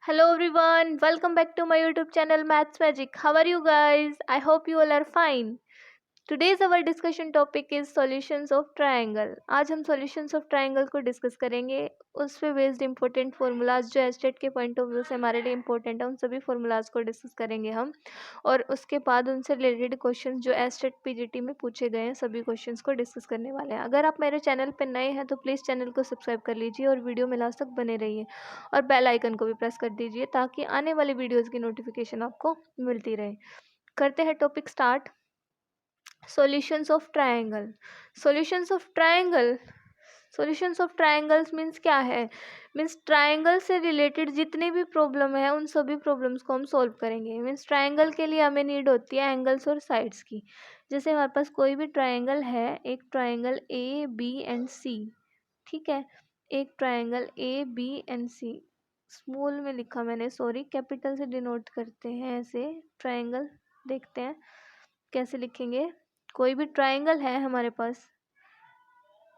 Hello everyone, welcome back to my YouTube channel Maths Magic. How are you guys? I hope you all are fine. Today's our discussion topic is solutions of triangle. आज हम solutions of triangle को discuss करेंगे. उस पे based important formulas जो estate के point of view से हमारे लिए इंपॉर्टेंट है उन सभी फार्मूलाज को डिस्कस करेंगे हम. और उसके बाद उनसे रिलेटेड क्वेश्चन जो एस्टेट पीजीटी में पूछे गए हैं सभी क्वेश्चंस को डिस्कस करने वाले हैं. अगर आप मेरे चैनल पर नए हैं तो प्लीज़ चैनल को सब्सक्राइब कर लीजिए और वीडियो में लास्ट तक बने रहिए और बेल आइकन को भी प्रेस कर दीजिए ताकि आने वाली वीडियोज़ की नोटिफिकेशन आपको मिलती रहे. करते हैं topic start. Solutions of triangle. Solutions of triangle. Solutions of triangles means क्या है? मीन्स ट्राइंगल से रिलेटेड जितनी भी प्रॉब्लम है उन सभी प्रॉब्लम्स को हम सॉल्व करेंगे. मीन्स ट्राइंगल के लिए हमें नीड होती है एंगल्स और साइड्स की. जैसे हमारे पास कोई भी ट्राइंगल है, एक triangle A B and C, ठीक है. एक triangle A B and C, small में लिखा मैंने, सॉरी, कैपिटल से डिनोट करते हैं ऐसे ट्राइंगल. देखते हैं कैसे लिखेंगे. कोई भी ट्राइंगल है हमारे पास,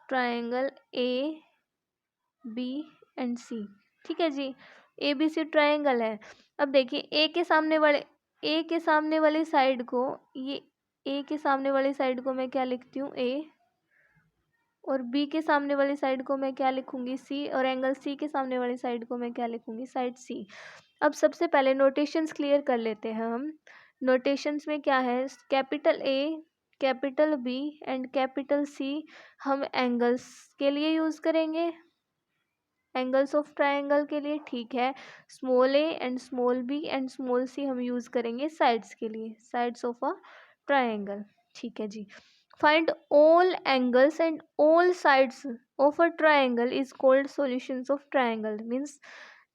triangle A B and C, ठीक है जी. ए बी सी ट्राइंगल है. अब देखिए ए के सामने वाली साइड को, ये ए के सामने वाली साइड को मैं क्या लिखती हूँ, ए, और बी के सामने वाली साइड को मैं क्या लिखूंगी, सी, और एंगल सी के सामने वाली साइड को मैं क्या लिखूंगी, साइड सी. अब सबसे पहले नोटेशंस क्लियर कर लेते हैं हम. नोटेशंस में क्या है, capital A, capital B and capital C हम एंगल्स के लिए यूज़ करेंगे, एंगल्स ऑफ ट्राइंगल के लिए, ठीक है. Small A and small B and small C हम यूज़ करेंगे साइड्स के लिए, साइड्स ऑफ अ ट्राइंगल, ठीक है जी. Find all angles and all sides of a triangle is called solutions of triangle. Means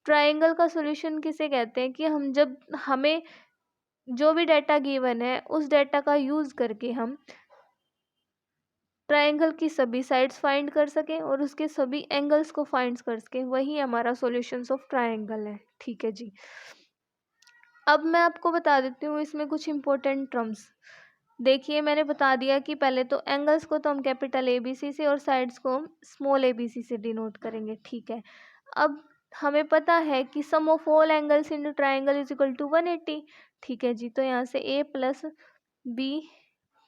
triangle का सॉल्यूशन किसे कहते हैं कि हम जब हमें जो भी डाटा गिवन है उस डाटा का यूज़ करके हम ट्राइंगल की सभी साइड्स फाइंड कर सकें और उसके सभी एंगल्स को फाइंड कर सकें, वही हमारा सॉल्यूशंस ऑफ ट्राइंगल है, ठीक है जी. अब मैं आपको बता देती हूँ इसमें कुछ इंपॉर्टेंट टर्म्स. देखिए मैंने बता दिया कि पहले तो एंगल्स को तो हम कैपिटल ए बी सी से और साइड्स को हम स्मॉल ए बी सी से डिनोट करेंगे, ठीक है. अब हमें पता है कि sum of all angles in triangle is equal to 180, ठीक है जी. तो यहाँ से A plus B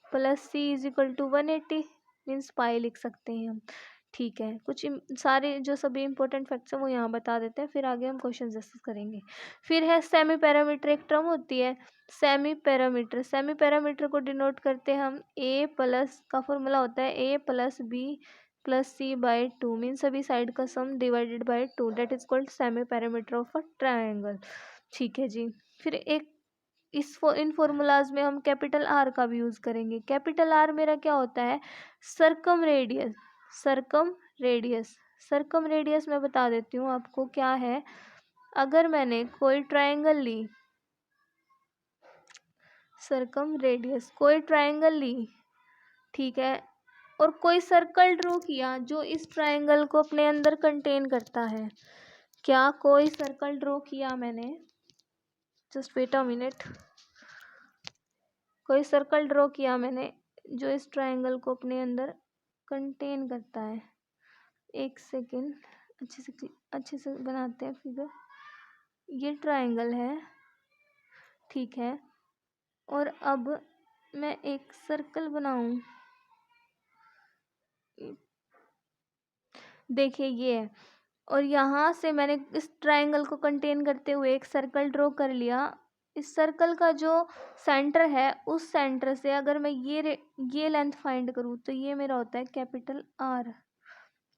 plus C is equal to 180 means pi लिख सकते हैं हम, ठीक है. कुछ सारे जो सभी इंपॉर्टेंट फैक्ट्स हैं वो यहाँ बता देते हैं, फिर आगे हम क्वेश्चन डिस्कस करेंगे. फिर है सेमी पैरामीटर, एक टर्म होती है सेमी पैरामीटर. सेमी पैरामीटर को डिनोट करते हैं हम, ए प्लस का फॉर्मूला होता है A plus B plus C by two, mean सभी साइड का sum divided by two, that is called semi parameter of a triangle, ठीक है जी. फिर एक इन फॉर्मूलाज में हम कैपिटल आर का भी यूज़ करेंगे. कैपिटल आर मेरा क्या होता है, सरकम रेडियस. सरकम रेडियस, सरकम रेडियस मैं बता देती हूँ आपको क्या है. अगर मैंने कोई ट्राइंगल ली, सरकम रेडियस, कोई ट्राइंगल ली, ठीक है, और कोई सर्कल ड्रॉ किया जो इस ट्राइंगल को अपने अंदर कंटेन करता है. क्या कोई सर्कल ड्रॉ किया मैंने, जस्ट वेट अ मिनट, कोई सर्कल ड्रॉ किया मैंने जो इस ट्राइंगल को अपने अंदर कंटेन करता है. एक सेकेंड, अच्छे से बनाते हैं फिगर. ये ट्राइंगल है, ठीक है, और अब मैं एक सर्कल बनाऊं. देखिए ये है, और यहाँ से मैंने इस ट्राइंगल को कंटेन करते हुए एक सर्कल ड्रॉ कर लिया. इस सर्कल का जो सेंटर है उस सेंटर से अगर मैं ये लेंथ फाइंड करूँ तो ये मेरा होता है कैपिटल आर.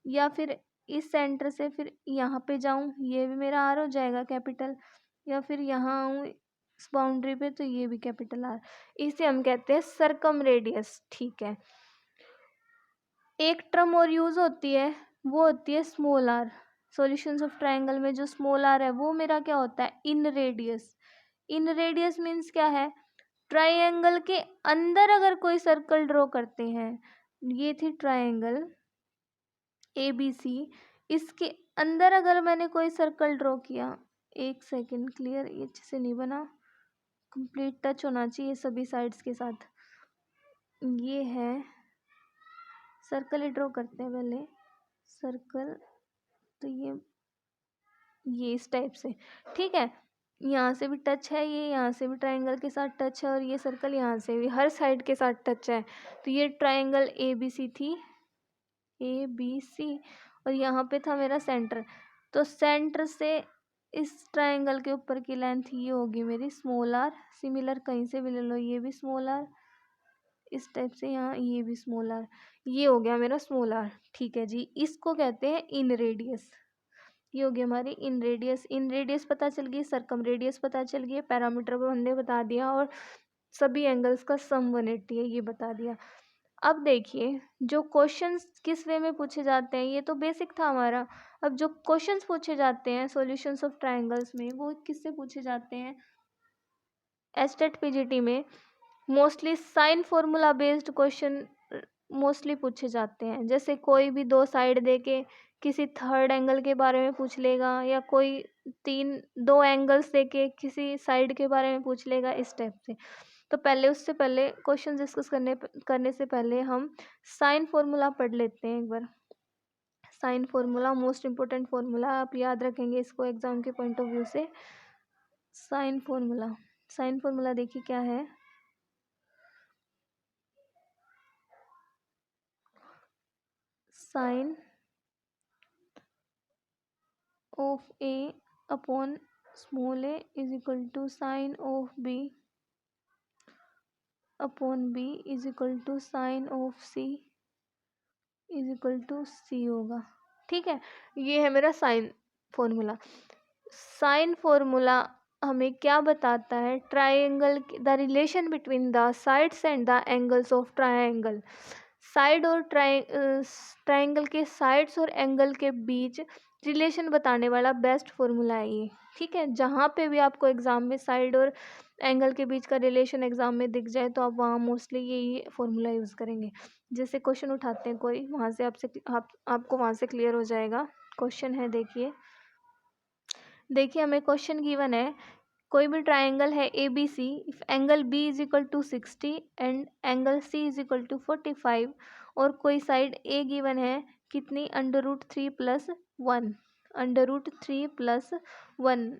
या फिर इस सेंटर से फिर यहाँ पे जाऊँ, ये भी मेरा आर हो जाएगा कैपिटल. या फिर यहाँ आऊँ इस बाउंड्री पे तो ये भी कैपिटल आर. इसे हम कहते हैं सरकम रेडियस, ठीक है. एक टर्म और यूज़ होती है, वो होती है small R. Solutions of triangle में जो स्मॉल आर है वो मेरा क्या होता है, इन रेडियस. इन रेडियस मीन्स क्या है, ट्राइंगल के अंदर अगर कोई सर्कल ड्रॉ करते हैं, ये थी ट्राइंगल ए बी सी, इसके अंदर अगर मैंने कोई सर्कल ड्रॉ किया, एक सेकेंड, क्लियर, ये अच्छे से नहीं बना, कंप्लीट टच होना चाहिए सभी साइड्स के साथ. ये है सर्कल ही ड्रॉ करते हैं पहले, सर्कल, तो ये ये इस टाइप से, ठीक है। यहाँ से भी टच है, ये यहाँ से भी ट्रायंगल के साथ टच है, और ये सर्कल यहाँ से भी हर साइड के साथ टच है। तो ये ट्रायंगल ए बी सी थी, ए बी सी, और यहाँ पे था मेरा सेंटर। तो सेंटर से इस ट्रायंगल के ऊपर की लेंथ ये होगी मेरी स्मॉल आर। सिमिलर कहीं से भी ले लो, ये भी स्मॉल आर, इस टाइप से यहाँ ये भी स्मॉल आर, ये हो गया मेरा स्मॉल आर, ठीक है जी। इसको कहते हैं इन रेडियस। ये हो गई हमारी इन रेडियस। इन रेडियस पता चल गई, सरकम रेडियस पता चल गई, पैरामीटर को हमने बता दिया, और सभी एंगल्स का सम 180 है ये बता दिया। अब देखिए जो क्वेश्चंस किस वे में पूछे जाते हैं, ये तो बेसिक था हमारा। अब जो क्वेश्चंस पूछे जाते हैं सॉल्यूशंस ऑफ ट्रायंगल्स में, वो किससे पूछे जाते हैं? एस्टेट पीजीटी में mostly sine formula based question mostly पूछे जाते हैं। जैसे कोई भी दो साइड देके किसी थर्ड एंगल के बारे में पूछ लेगा, या कोई दो एंगल्स देके किसी साइड के बारे में पूछ लेगा, इस टाइप से। तो पहले उससे पहले क्वेश्चन डिस्कस करने से पहले हम साइन फॉर्मूला पढ़ लेते हैं एक बार। Sine formula most important formula, आप याद रखेंगे इसको एग्जाम के पॉइंट ऑफ व्यू से। साइन फॉर्मूला, साइन फॉर्मूला देखिए क्या है। Sine of A upon small A is equal to sine of B upon B is equal to sine of C is equal to C होगा, ठीक है। ये है मेरा साइन फॉर्मूला। साइन फॉर्मूला हमें क्या बताता है? Triangle, the relation between the sides and the angles of triangle. Side और ट्राइंगल के साइड्स और एंगल के बीच रिलेशन बताने वाला बेस्ट फॉर्मूला है ये, ठीक है। जहाँ पे भी आपको एग्जाम में साइड और एंगल के बीच का रिलेशन एग्जाम में दिख जाए, तो आप वहाँ मोस्टली यही फॉर्मूला यूज़ करेंगे। जैसे क्वेश्चन उठाते हैं कोई, वहाँ से आपको वहाँ से क्लियर हो जाएगा। क्वेश्चन है देखिए, हमें क्वेश्चन गिवन है, कोई भी ट्राइंगल है A B C, if angle B is equal to 60 and angle C is equal to 45, और कोई साइड ए गिवन है कितनी, √3 + 1, √3 + 1।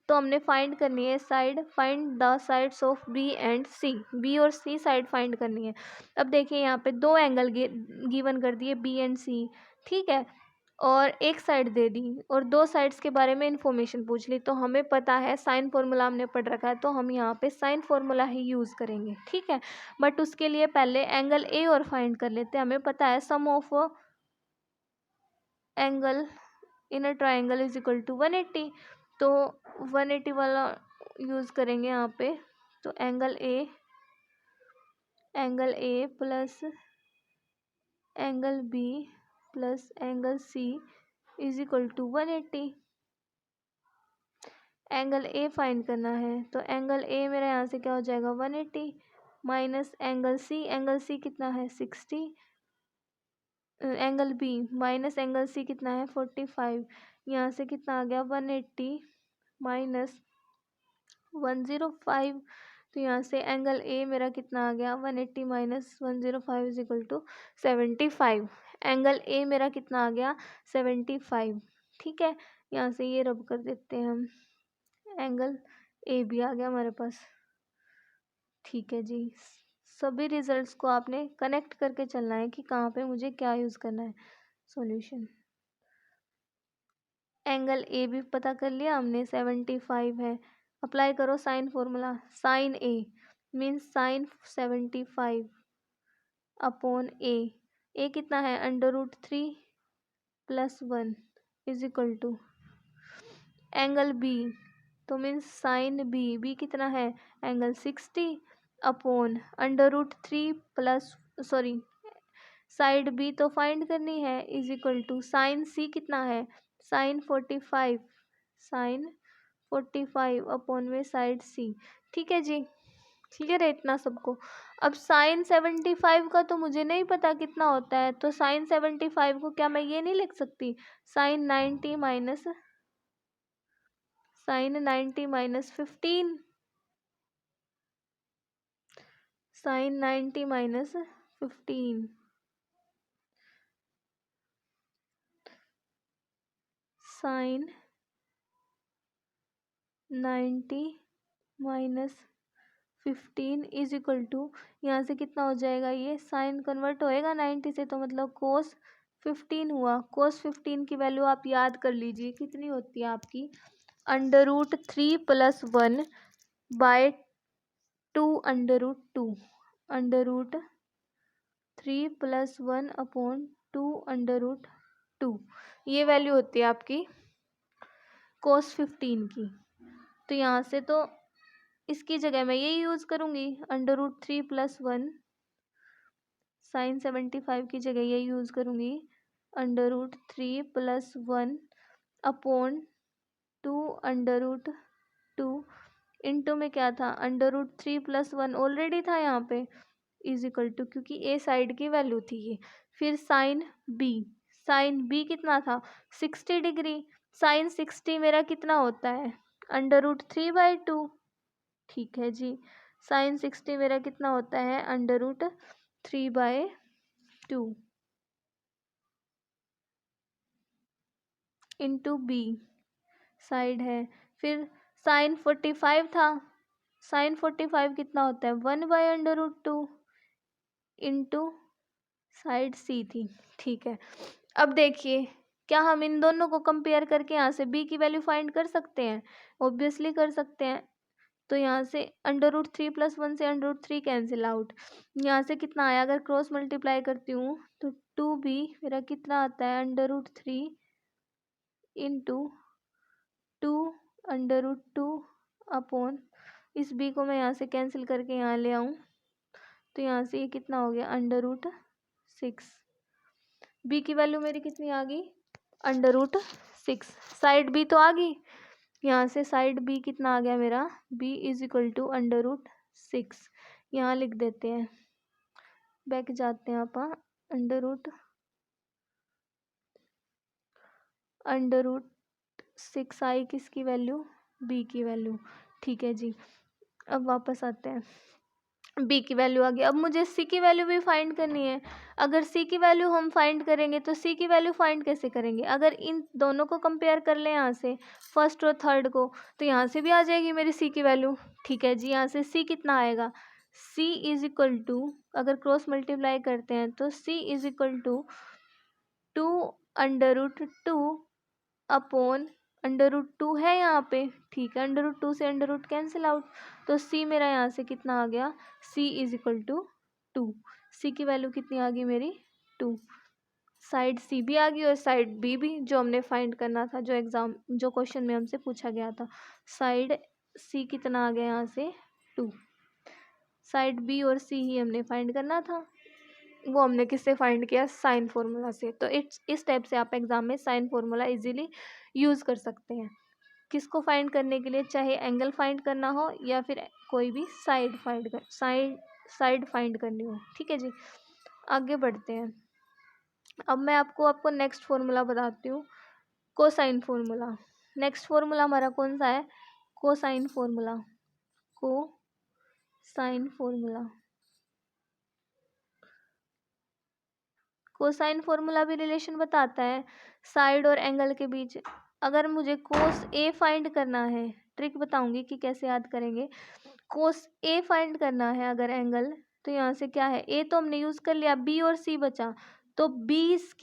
तो हमने फाइंड करनी है side, find the sides of B and C, B और सी साइड फाइंड करनी है। अब देखिए यहाँ पे दो एंगल गिवन कर दिए बी एंड सी, ठीक है, और एक साइड दे दी, और दो साइड्स के बारे में इंफॉर्मेशन पूछ ली। तो हमें पता है साइन फॉर्मूला हमने पढ़ रखा है, तो हम यहाँ पे साइन फॉर्मूला ही यूज़ करेंगे, ठीक है। बट उसके लिए पहले एंगल ए और फाइंड कर लेते हैं। हमें पता है sum of angle in a triangle is equal to 180, तो 180 वाला यूज़ करेंगे यहाँ पे। तो angle A plus angle B plus angle C is equal to 180। Angle A find करना है, तो एंगल ए मेरा यहाँ से क्या हो जाएगा 180, माइनस एंगल सी कितना है 60, angle B minus angle C कितना है 45, यहाँ से कितना आ गया 180 माइनस 105। तो यहाँ से एंगल ए मेरा कितना आ गया 180 minus 105 is equal to 75। Angle A मेरा कितना आ गया 75, ठीक है। यहाँ से ये रब कर देते हैं हम, एंगल ए भी आ गया हमारे पास, ठीक है जी। सभी रिजल्ट्स को आपने कनेक्ट करके चलना है कि कहाँ पे मुझे क्या यूज़ करना है। सॉल्यूशन, एंगल ए भी पता कर लिया हमने 75 है। अप्लाई करो sine formula, sine A means sine 75 upon A कितना है √3 + 1 is equal to angle B, तो मीन्स साइन बी कितना है एंगल 60 अपॉन √3 साइड बी तो फाइंड करनी है, is equal to sine C कितना है साइन 45 अपॉन में साइड सी, ठीक है जी। क्लियर है इतना सबको? अब साइन 75 का तो मुझे नहीं पता कितना होता है, तो साइन 75 को क्या मैं ये नहीं लिख सकती, sine 90 minus 15, sine 90 minus 15, sine 90 minus 15 is equal to, यहाँ से कितना हो जाएगा, ये साइन कन्वर्ट होएगा 90 से, तो मतलब कोस 15 हुआ। कोस 15 की वैल्यू आप याद कर लीजिए कितनी होती है आपकी, √3 + 1 बाय 2 √2, √3 + 1 अपॉन 2 √2, ये वैल्यू होती है आपकी कोस 15 की। तो यहाँ से तो इसकी जगह मैं यही यूज़ करूँगी, √3 + 1, साइन 75 की जगह यही यूज़ करूँगी, √3 + 1 अपॉन 2 √2, इंटू में क्या था, √3 + 1 ऑलरेडी था यहाँ पे, इज इक्वल टू, क्योंकि ए साइड की वैल्यू थी ये। फिर साइन बी कितना था, 60 डिग्री। साइन 60 मेरा कितना होता है, √3/2। ठीक है जी, साइन 60 मेरा कितना होता है, √3/2 इंटू बी साइड है। फिर साइन 45 था, साइन 45 कितना होता है, 1/√2 इंटू साइड सी थी। ठीक है, अब देखिए क्या हम इन दोनों को कंपेयर करके यहाँ से बी की वैल्यू फाइंड कर सकते हैं, ऑब्वियसली कर सकते हैं। तो यहाँ से √3 + 1 से √3 कैंसिल आउट, यहाँ से कितना आया, अगर क्रॉस मल्टीप्लाई करती हूँ तो 2b मेरा कितना आता है, √3 इंटू 2 √2 अपॉन, इस b को मैं यहाँ से कैंसिल करके यहाँ ले आऊँ तो यहाँ से ये कितना हो गया, √6। b की वैल्यू मेरी कितनी आ गई, √6। साइड b तो आ गई, यहाँ से साइड b कितना आ गया मेरा, b इज इक्वल टू √6। यहाँ लिख देते हैं, बैक जाते हैं आप, √6 आई किसकी वैल्यू, b की वैल्यू। ठीक है जी, अब वापस आते हैं, b की वैल्यू आ गई। अब मुझे c की वैल्यू भी फाइंड करनी है। अगर c की वैल्यू हम फाइंड करेंगे तो c की वैल्यू फाइंड कैसे करेंगे, अगर इन दोनों को कंपेयर कर लें यहाँ से, फर्स्ट और थर्ड को, तो यहाँ से भी आ जाएगी मेरी c की वैल्यू। ठीक है जी, यहाँ से c कितना आएगा, c इज इक्वल टू, अगर क्रॉस मल्टीप्लाई करते हैं तो c is equal to 2 √2 upon √2 है यहाँ पे। ठीक है, √2 से √ कैंसिल आउट, तो c मेरा यहाँ से कितना आ गया, c is equal to 2। c की वैल्यू कितनी आ गई मेरी, 2। साइड c भी आ गई और साइड b भी, जो हमने फाइंड करना था, जो क्वेश्चन में हमसे पूछा गया था। साइड c कितना आ गया यहाँ से, 2। साइड b और c ही हमने फाइंड करना था, वो हमने किससे फाइंड किया, साइन फॉर्मूला से। तो इस टाइप से आप एग्जाम में साइन फॉर्मूला इजीली यूज़ कर सकते हैं, किसको फाइंड करने के लिए, चाहे एंगल फाइंड करना हो या फिर कोई भी साइड फाइंड करनी हो। ठीक है जी, आगे बढ़ते हैं। अब मैं आपको नेक्स्ट फॉर्मूला बताती हूँ, कोसाइन फॉर्मूला। नेक्स्ट फॉर्मूला हमारा कौन सा है, cosine formula. Cosine formula, cosine formula भी रिलेशन बताता है साइड और एंगल के बीच। अगर मुझे कोस ए फाइंड करना है, ट्रिक बताऊंगी कि कैसे याद करेंगे। कोस ए फाइंड करना है अगर एंगल, तो यहाँ से क्या है, ए तो हमने यूज़ कर लिया, बी और सी बचा, तो b² +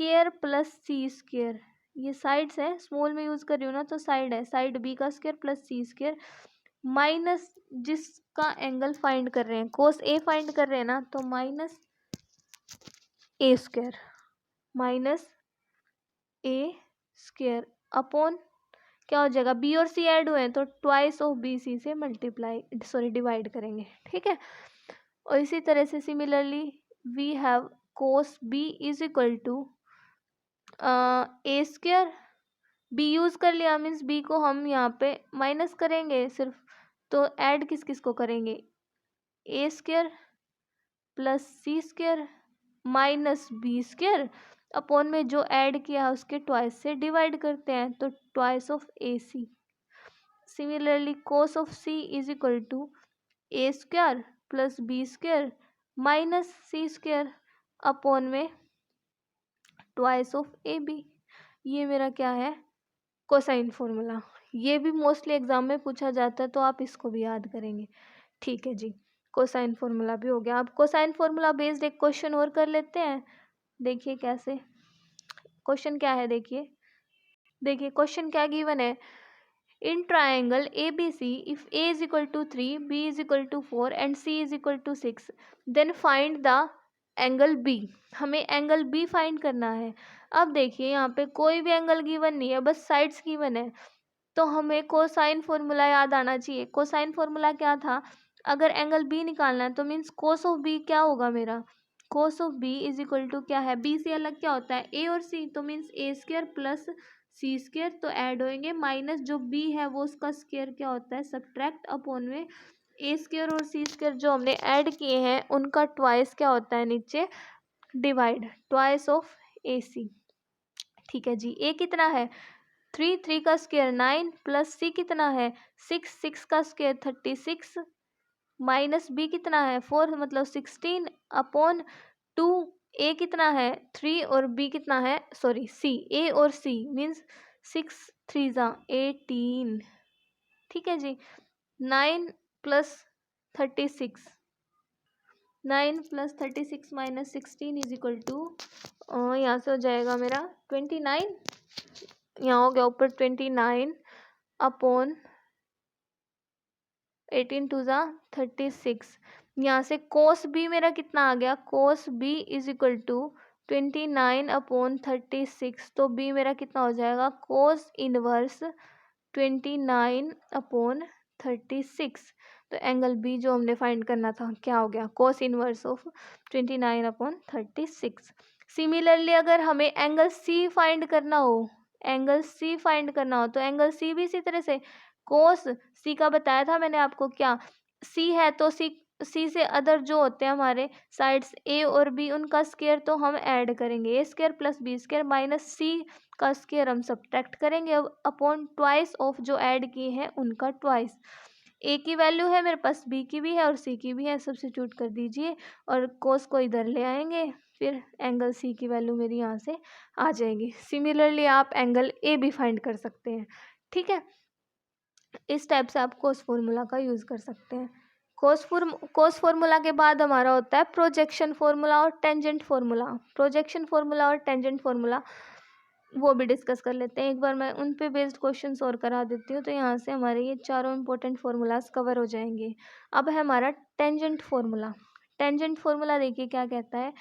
c², ये साइड्स है, स्मॉल में यूज़ कर रही हूँ ना, तो साइड है, साइड b का स्क्वायर प्लस c² माइनस जिसका एंगल फाइंड कर रहे हैं, कोस ए फाइंड कर रहे हैं ना, तो -a² -a² अपॉन क्या हो जाएगा, बी और सी ऐड हुए हैं तो ट्वाइस ऑफ बी सी से डिवाइड करेंगे। ठीक है, और इसी तरह से similarly we have cos B is equal to a², B use कर लिया, मीन्स बी को हम यहाँ पे माइनस करेंगे सिर्फ, तो ऐड किस किस को करेंगे, a² plus c² minus b² upon में जो ऐड किया है उसके ट्वाइस से डिवाइड करते हैं, तो twice of ac। Similarly cos of c is equal to a² plus b² minus c² upon में ट्वाइस ऑफ ab। ये मेरा क्या है, कोसाइन फॉर्मूला। ये भी मोस्टली एग्जाम में पूछा जाता है, तो आप इसको भी याद करेंगे। ठीक है जी, कोसाइन फॉर्मूला भी हो गया। अब कोसाइन फॉर्मूला बेस्ड एक क्वेश्चन और कर लेते हैं। देखिए कैसे क्वेश्चन क्या है, देखिए क्वेश्चन क्या गिवन है। In triangle A B C if A is equal to 3, B is equal to 4 and C is equal to 6, then find the angle B. हमें एंगल बी फाइंड करना है। अब देखिए यहाँ पे कोई भी एंगल गिवन नहीं है, बस साइड्स गिवन है। तो हमें कोसाइन फॉर्मूला याद आना चाहिए। कोसाइन फॉर्मूला क्या था, अगर एंगल बी निकालना है तो मीन्स कोस ऑफ बी क्या होगा मेरा, cos of B is equal to क्या है, बी से अलग क्या होता है ए और सी, तो मीन्स ए स्क्र प्लस सी स्क्र, तो ऐड होएंगे, माइनस जो बी है वो उसका स्क्र क्या होता है सब्ट्रैक्ट, अपॉन में ए स्क्र और सी स्क्र जो हमने ऐड किए हैं उनका ट्वाइस क्या होता है नीचे डिवाइड, ट्वाइस ऑफ ए सी। ठीक है जी, ए कितना है 3, 3 का स्क्वायर 9 प्लस सी कितना है 6, 6 का स्क्वायर 36 माइनस बी कितना है 4 मतलब 16 अपॉन 2। ए कितना है 3 और बी कितना है सॉरी सी, ए और सी मीन्स 6 3 जा 18। ठीक है जी, 9 plus 36, 9 plus 36 minus 16 is equal to, यहाँ से हो जाएगा मेरा 29, यहाँ हो गया ऊपर 29 अपॉन 18 टू ज़ा 36। यहाँ से कोस बी मेरा कितना आ गया, cos B is equal to 29 upon 36, तो बी मेरा कितना हो जाएगा कोस इनवर्स 29 अपॉन 36। तो एंगल बी जो हमने फाइंड करना था क्या हो गया, cos inverse of 29 upon 36। Similarly अगर हमें एंगल सी फाइंड करना हो, एंगल सी फाइंड करना हो तो एंगल सी भी इसी तरह से कोस सी का बताया था मैंने आपको, क्या सी है तो सी से अदर जो होते हैं हमारे साइड्स ए और बी उनका स्क्वायर तो हम ऐड करेंगे, A square plus B square minus C का स्क्वायर हम सब्ट्रैक्ट करेंगे अब अपॉन ट्वाइस ऑफ जो ऐड किए हैं उनका ट्वाइस। ए की वैल्यू है मेरे पास, बी की भी है और सी की भी है, सब्स्टिट्यूट कर दीजिए और कोस को इधर ले आएंगे, फिर एंगल सी की वैल्यू मेरी यहाँ से आ जाएगी। सिमिलरली आप एंगल ए भी फाइंड कर सकते हैं। ठीक है, इस टाइप से आप कोस फॉर्मूला का यूज़ कर सकते हैं। कोस फार्मूला के बाद हमारा होता है प्रोजेक्शन फार्मूला और टेंजेंट फार्मूला। प्रोजेक्शन फार्मूला और टेंजेंट फार्मूला वो भी डिस्कस कर लेते हैं। एक बार मैं उन पे बेस्ड क्वेश्चन और करा देती हूँ, तो यहाँ से हमारे ये चारों इंपॉर्टेंट फार्मूलाज कवर हो जाएंगे। अब है हमारा टेंजेंट फार्मूला। टेंजेंट फार्मूला देखिए क्या कहता है,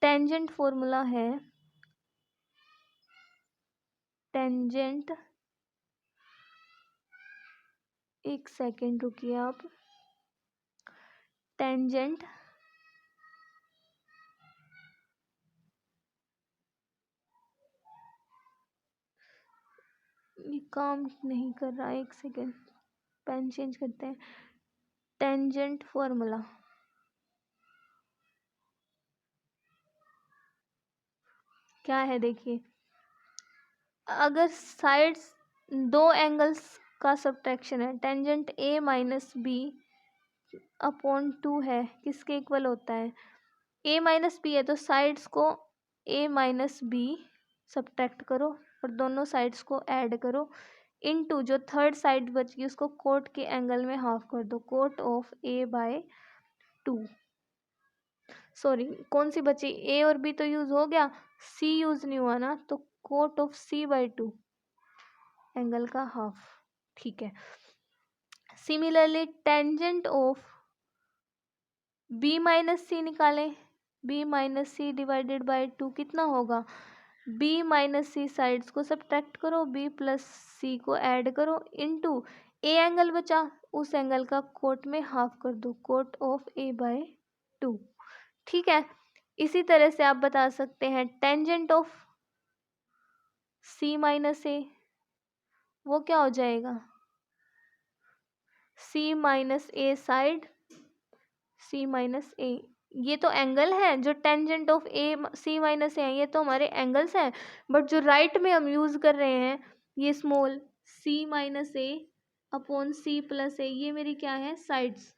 टेंजेंट फार्मूला है टेंजेंट, एक सेकेंड रुकिए आप, टेंजेंट ये काम नहीं कर रहा है, एक सेकेंड पेन चेंज करते हैं। टेंजेंट फार्मूला क्या है देखिए, अगर साइड्स दो एंगल्स का सब्ट्रैक्शन है, tangent A minus B upon 2 है, किसके इक्वल होता है ए माइनस बी है, तो साइड्स को ए माइनस बी सब्ट्रैक्ट करो और दोनों साइड्स को ऐड करो, इनटू जो थर्ड साइड बच गई उसको कोट के एंगल में हाफ कर दो, cot of A by 2। Sorry कौन सी बची, ए और बी तो यूज हो गया, सी यूज नहीं हुआ ना, तो cot of C by 2 angle का हाफ। ठीक है, similarly tangent of B minus C निकालें, B minus C divided by 2 कितना होगा, बी माइनस सी साइड्स को सब्ट्रैक्ट करो, बी प्लस सी को ऐड करो, इनटू ए एंगल बचा उस एंगल का कोट में हाफ कर दो, कोट ऑफ ए बाय 2। ठीक है, इसी तरह से आप बता सकते हैं tangent of C minus A, वो क्या हो जाएगा C minus A side, C minus A, ये तो एंगल है जो tangent of A C minus A है, ये तो हमारे एंगल्स हैं, बट जो राइट में हम यूज कर रहे हैं ये स्मॉल सी माइनस ए अपॉन सी प्लस ए, ये मेरी क्या है साइड्स,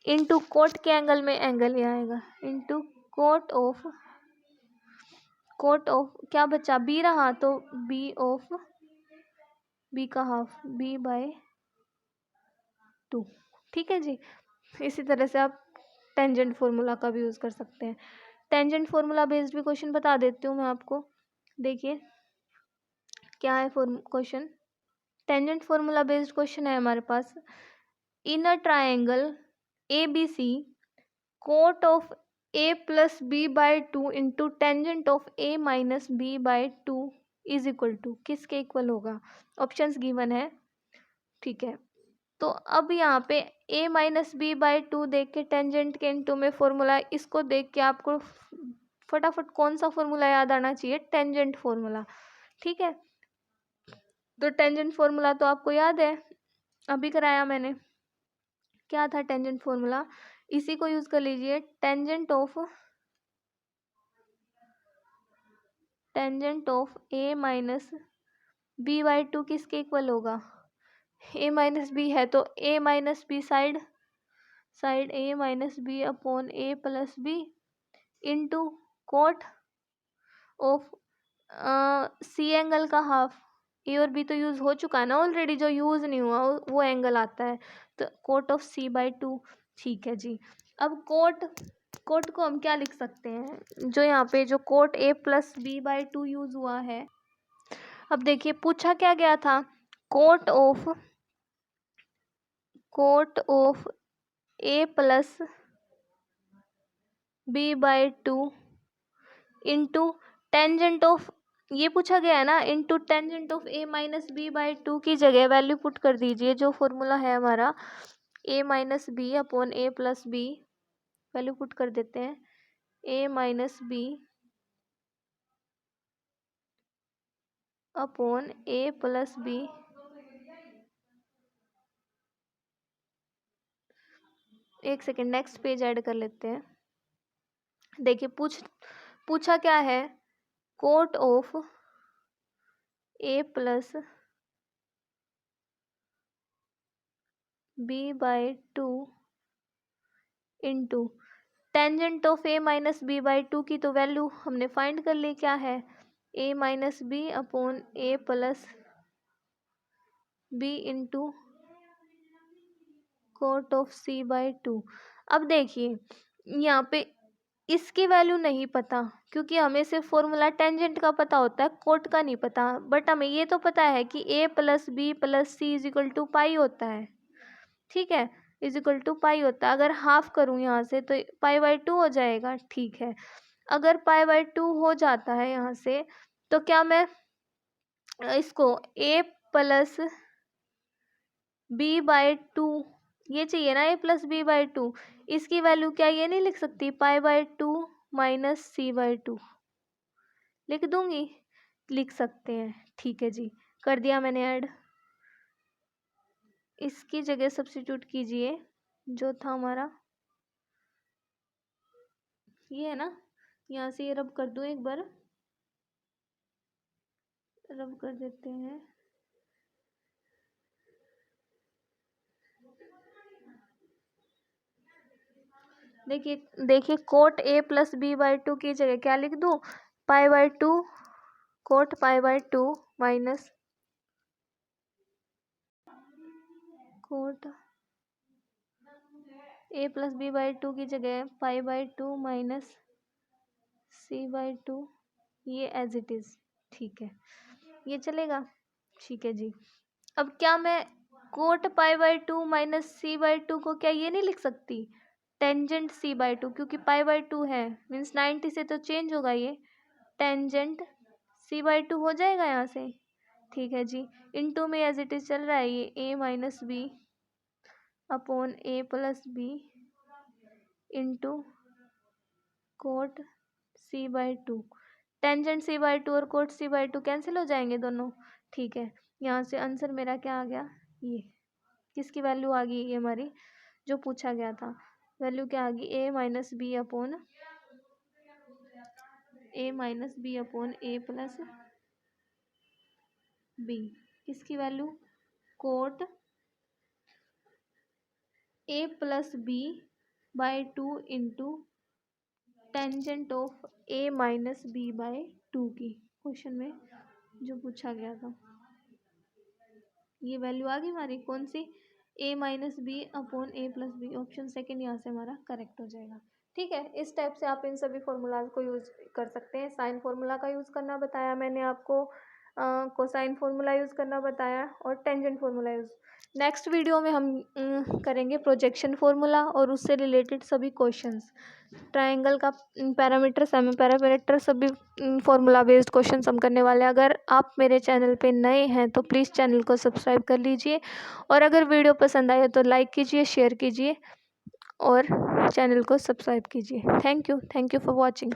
इनटू कोट के एंगल में एंगल ये आएगा, इनटू कोट ऑफ क्या बचा बी रहा, तो बी ऑफ बी का हाफ b/2। ठीक है जी। इसी तरह से आप टेंजेंट फॉर्मूला का भी यूज़ कर सकते हैं। टेंजेंट फॉर्मूला बेस्ड भी क्वेश्चन बता देती हूँ मैं आपको। देखिए क्या है question. Tangent formula based question है हमारे पास। In a triangle ABC, cot of a+b/2 into tangent of a-b/2 is equal to किसके इक्वल होगा। ऑप्शंस गिवन है। ठीक है, तो अब यहाँ पे a-b/2 देख के टेंजेंट के इनटू में फॉर्मूला, इसको देख के आपको फटाफट कौन सा फॉर्मूला याद आना चाहिए, टेंजेंट फॉर्मूला। ठीक है, तो टेंजेंट फॉर्मूला तो आपको याद है, अभी कराया मैंने। क्या था टेंजेंट फॉर्मूला, इसी को यूज कर लीजिए। टेंजेंट ऑफ a-b/2 किसके इक्वल होगा, a-b है तो a-b side a-b/a+b into cot of C angle का हाफ। ए और बी तो यूज हो चुका है ना ऑलरेडी, जो यूज नहीं हुआ वो एंगल आता है, तो कोट ऑफ c/2। ठीक है जी। अब कोट को हम क्या लिख सकते हैं, जो यहाँ पे जो कोट a+b/2 यूज हुआ है। अब देखिए पूछा क्या गया था, cot of a+b/2 into tangent of, ये पूछा गया है ना, इंटू टेंजेंट ऑफ a-b/2 की जगह वैल्यू पुट कर दीजिए, जो फॉर्मूला है हमारा a-b/a+b, वैल्यू पुट कर देते हैं a-b/a+b। एक सेकेंड, नेक्स्ट पेज ऐड कर लेते हैं। देखिए पूछा क्या है, cot of a+b/2 into tangent of a-b/2 की तो वैल्यू हमने फाइंड कर ली, क्या है a-b/a+b into cot of c/2। अब देखिए यहाँ पे इसकी वैल्यू नहीं पता, क्योंकि हमें सिर्फ फॉर्मूला टेंजेंट का पता होता है, कोट का नहीं पता। बट हमें ये तो पता है कि a+b+c इज इक्वल टू पाई होता है। ठीक है, इज इक्वल टू पाई होता है। अगर हाफ करूँ यहाँ से तो π/2 हो जाएगा। ठीक है, अगर π/2 हो जाता है यहाँ से, तो क्या मैं इसको a+b/2, ये चाहिए ना a+b/2, इसकी वैल्यू क्या ये नहीं लिख सकती, π/2 - c/2 लिख दूंगी, लिख सकते हैं। ठीक है जी, कर दिया मैंने ऐड। इसकी जगह सब्स्टिट्यूट कीजिए, जो था हमारा ये है ना, यहाँ से ये रब कर दूं, एक बार रब कर देते हैं। देखिए कोट a+b/2 की जगह क्या लिख दूं, π/2 कोट π/2 माइनस कोट a+b/2 की जगह π/2 माइनस c/2, ये एज इट इज। ठीक है, ये चलेगा। ठीक है जी। अब क्या मैं कोट π/2 माइनस c/2 को क्या ये नहीं लिख सकती, टेंजेंट c/2, क्योंकि π/2 है, मीन्स 90 से तो चेंज होगा, ये टेंजेंट c/2 हो जाएगा यहाँ से। ठीक है जी, इनटू में एज इट इज चल रहा है, ये a-b/a+b into coat c/2। Tangent c/2 और कोट c/2 कैंसिल हो जाएंगे दोनों। ठीक है, यहाँ से आंसर मेरा क्या आ गया, ये किसकी वैल्यू आ गई, ये हमारी जो पूछा गया था, वैल्यू क्या आ गई, a-b/a+b। किसकी value, cot a+b/2 into tangent of a-b/2 की, क्वेश्चन में जो पूछा गया था। ये वैल्यू आ गई हमारी कौन सी, a minus B upon A plus B. Option second यहाँ से हमारा करेक्ट हो जाएगा। ठीक है, इस टाइप से आप इन सभी फॉर्मूलाज को यूज़ कर सकते हैं। साइन फार्मूला का यूज़ करना बताया मैंने आपको, कोसाइन फार्मूला यूज़ करना बताया और tangent formula use. Next video में हम करेंगे प्रोजेक्शन फार्मूला और उससे रिलेटेड सभी क्वेश्चंस, ट्रायंगल का पैरामीटर, सेमी पैरामीटर, सभी फार्मूला बेस्ड क्वेश्चन हम करने वाले हैं। अगर आप मेरे चैनल पे नए हैं तो प्लीज़ चैनल को सब्सक्राइब कर लीजिए और अगर वीडियो पसंद आए तो लाइक कीजिए, शेयर कीजिए और चैनल को सब्सक्राइब कीजिए। Thank you for watching.